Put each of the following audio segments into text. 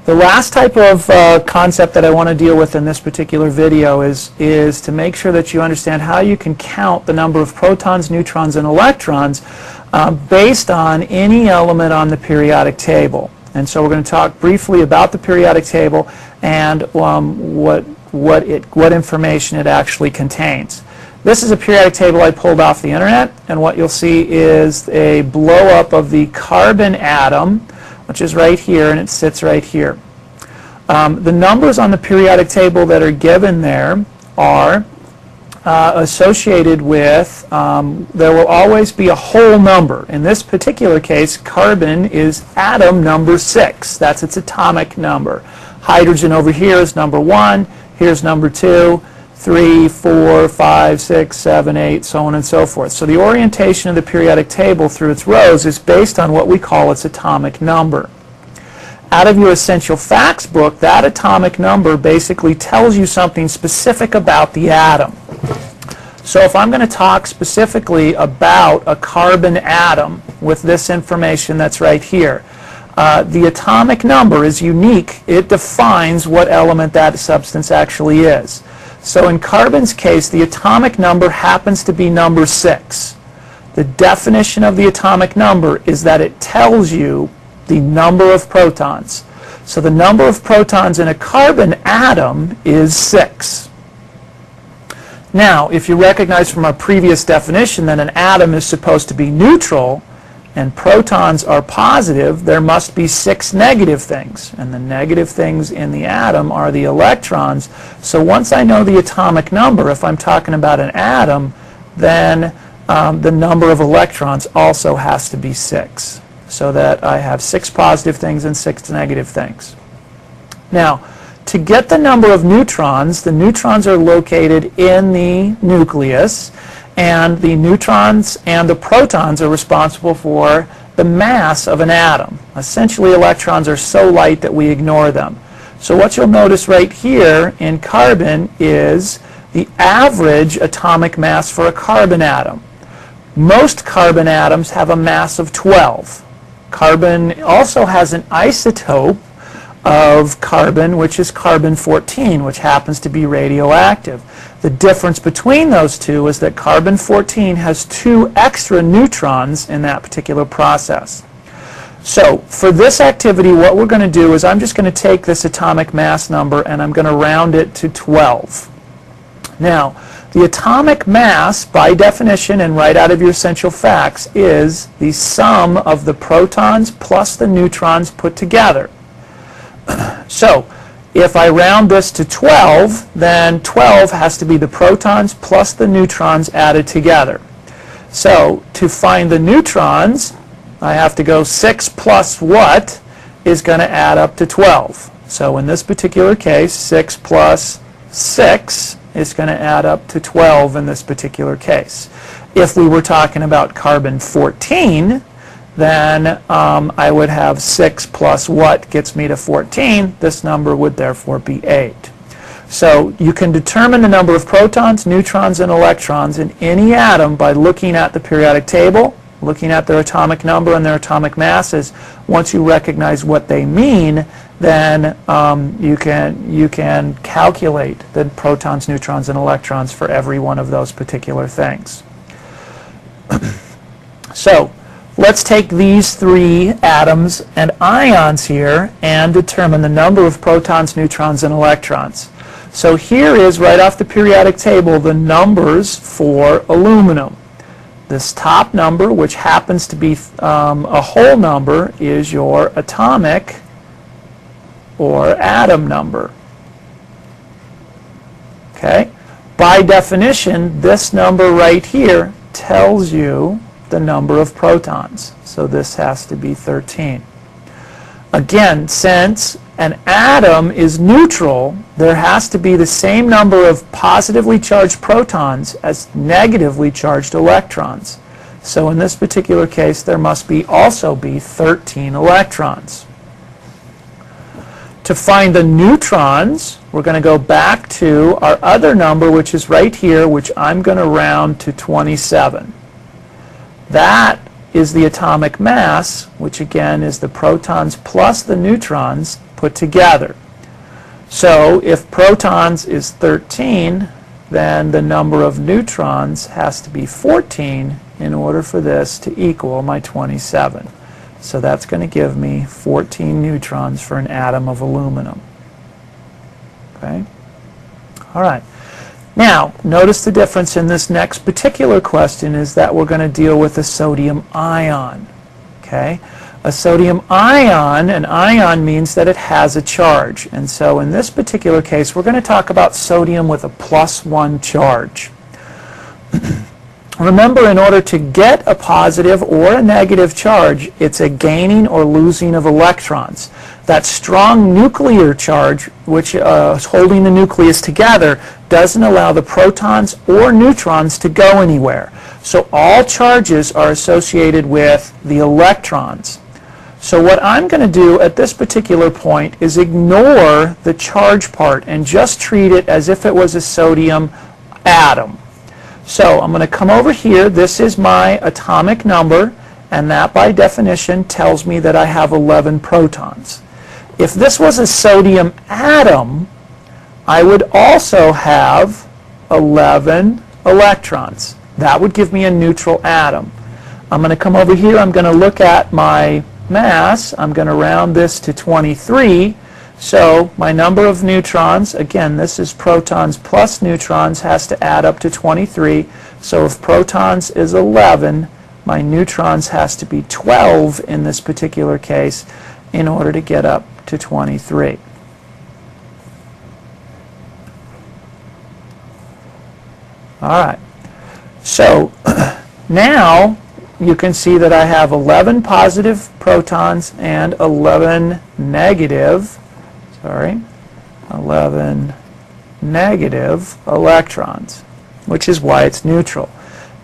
The last type of concept that I want to deal with in this particular video is to make sure that you understand how you can count the number of protons, neutrons, and electrons based on any element on the periodic table. And so we're going to talk briefly about the periodic table and what information it actually contains. This is a periodic table I pulled off the internet, and what you'll see is a blow-up of the carbon atom, which is right here, and it sits right here. The numbers on the periodic table that are given there are associated with, there will always be a whole number. In this particular case, carbon is atom number 6. That's its atomic number. Hydrogen over here is number 1. Here's number 2, 3, 4, 5, 6, 7, 8, so on and so forth. So the orientation of the periodic table through its rows is based on what we call its atomic number. Out of your essential facts book, that atomic number basically tells you something specific about the atom. So if I'm going to talk specifically about a carbon atom with this information that's right here, the atomic number is unique. It defines what element that substance actually is. So in carbon's case, the atomic number happens to be number 6. The definition of the atomic number is that it tells you the number of protons. So the number of protons in a carbon atom is 6. Now, if you recognize from our previous definition that an atom is supposed to be neutral and protons are positive, there must be 6 negative things. And the negative things in the atom are the electrons. So once I know the atomic number, if I'm talking about an atom, then the number of electrons also has to be 6. So that I have 6 positive things and 6 negative things. Now, to get the number of neutrons, the neutrons are located in the nucleus, and the neutrons and the protons are responsible for the mass of an atom. Essentially, electrons are so light that we ignore them. So what you'll notice right here in carbon is the average atomic mass for a carbon atom. Most carbon atoms have a mass of 12. Carbon also has an isotope of carbon, which is carbon-14, which happens to be radioactive. The difference between those two is that carbon-14 has 2 extra neutrons in that particular process. So for this activity, what we're going to do is I'm just going to take this atomic mass number and I'm going to round it to 12. Now, the atomic mass, by definition and right out of your essential facts, is the sum of the protons plus the neutrons put together. So, if I round this to 12, then 12 has to be the protons plus the neutrons added together. So, to find the neutrons, I have to go 6 plus what is going to add up to 12. So, in this particular case, 6 plus 6 is going to add up to 12 in this particular case. If we were talking about carbon-14, then I would have 6 plus what gets me to 14. This number would therefore be 8. So you can determine the number of protons, neutrons, and electrons in any atom by looking at the periodic table, looking at their atomic number and their atomic masses. Once you recognize what they mean, then you can calculate the protons, neutrons, and electrons for every one of those particular things. So let's take these 3 atoms and ions here and determine the number of protons, neutrons, and electrons. So here is, right off the periodic table, the numbers for aluminum. This top number, which happens to be a whole number, is your atomic or atom number. Okay? By definition, this number right here tells you the number of protons. So this has to be 13. Again, since an atom is neutral, there has to be the same number of positively charged protons as negatively charged electrons. So in this particular case, there must also be 13 electrons. To find the neutrons, we're going to go back to our other number, which is right here, which I'm going to round to 27. That is the atomic mass, which again is the protons plus the neutrons put together. So if protons is 13, then the number of neutrons has to be 14 in order for this to equal my 27. So that's going to give me 14 neutrons for an atom of aluminum. Okay? All right. Now, notice the difference in this next particular question is that we're going to deal with a sodium ion. Okay? A sodium ion, an ion means that it has a charge. And so in this particular case, we're going to talk about sodium with a +1 charge. Remember, in order to get a positive or a negative charge, it's a gaining or losing of electrons. That strong nuclear charge, which is holding the nucleus together, doesn't allow the protons or neutrons to go anywhere. So all charges are associated with the electrons. So what I'm going to do at this particular point is ignore the charge part and just treat it as if it was a sodium atom. So I'm going to come over here. This is my atomic number, and that by definition tells me that I have 11 protons. If this was a sodium atom, I would also have 11 electrons. That would give me a neutral atom. I'm going to come over here. I'm going to look at my mass. I'm going to round this to 23. So my number of neutrons, again, this is protons plus neutrons, has to add up to 23. So if protons is 11, my neutrons has to be 12 in this particular case in order to get up to 23. All right. So now you can see that I have 11 positive protons and 11 negative 11 negative electrons, which is why it's neutral.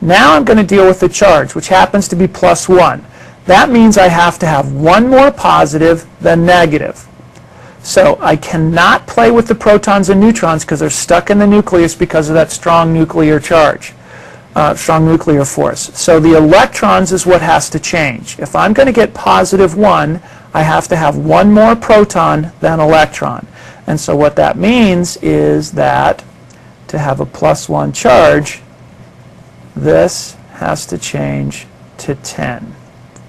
Now I'm going to deal with the charge, which happens to be +1. That means I have to have one more positive than negative. So I cannot play with the protons and neutrons because they're stuck in the nucleus because of that strong nuclear charge, strong nuclear force. So the electrons is what has to change. If I'm going to get +1, I have to have one more proton than electron. And so what that means is that to have a +1 charge, this has to change to 10.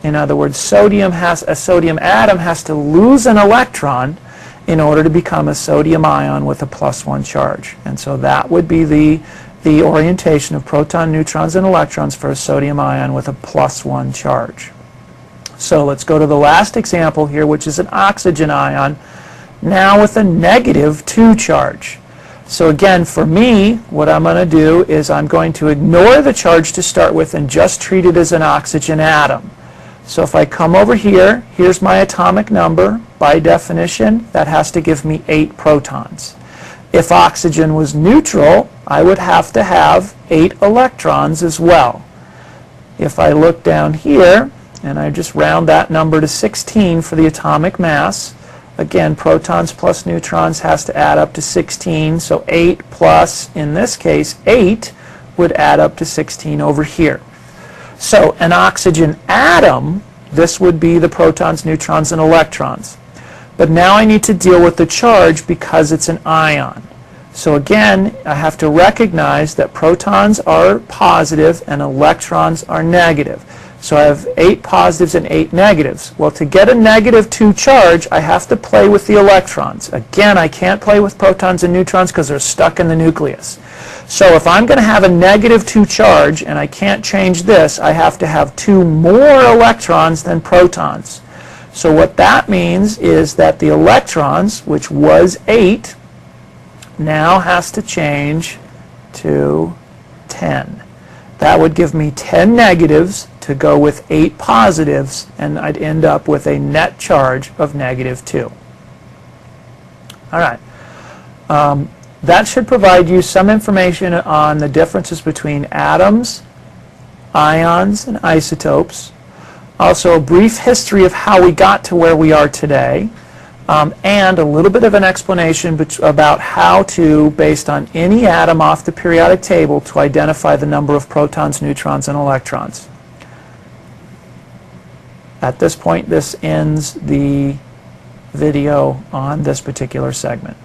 In other words, a sodium atom has to lose an electron in order to become a sodium ion with a +1 charge. And so that would be the orientation of proton, neutrons, and electrons for a sodium ion with a +1 charge. So let's go to the last example here, which is an oxygen ion, now with a -2 charge. So again, for me, what I'm going to do is I'm going to ignore the charge to start with and just treat it as an oxygen atom. So if I come over here, here's my atomic number. By definition, that has to give me 8 protons. If oxygen was neutral, I would have to have 8 electrons as well. If I look down here, and I just round that number to 16 for the atomic mass, again, protons plus neutrons has to add up to 16, so 8 plus, in this case, 8 would add up to 16 over here. So an oxygen atom, this would be the protons, neutrons, and electrons. But now I need to deal with the charge because it's an ion. So again, I have to recognize that protons are positive and electrons are negative. So I have 8 positives and 8 negatives. Well, to get a -2 charge, I have to play with the electrons. Again, I can't play with protons and neutrons because they're stuck in the nucleus. So if I'm going to have a -2 charge and I can't change this, I have to have 2 more electrons than protons. So what that means is that the electrons, which was 8, now has to change to 10. That would give me 10 negatives to go with 8 positives, and I'd end up with a net charge of -2. All right. That should provide you some information on the differences between atoms, ions, and isotopes. Also, a brief history of how we got to where we are today, and a little bit of an explanation about how to, based on any atom off the periodic table, to identify the number of protons, neutrons, and electrons. At this point, this ends the video on this particular segment.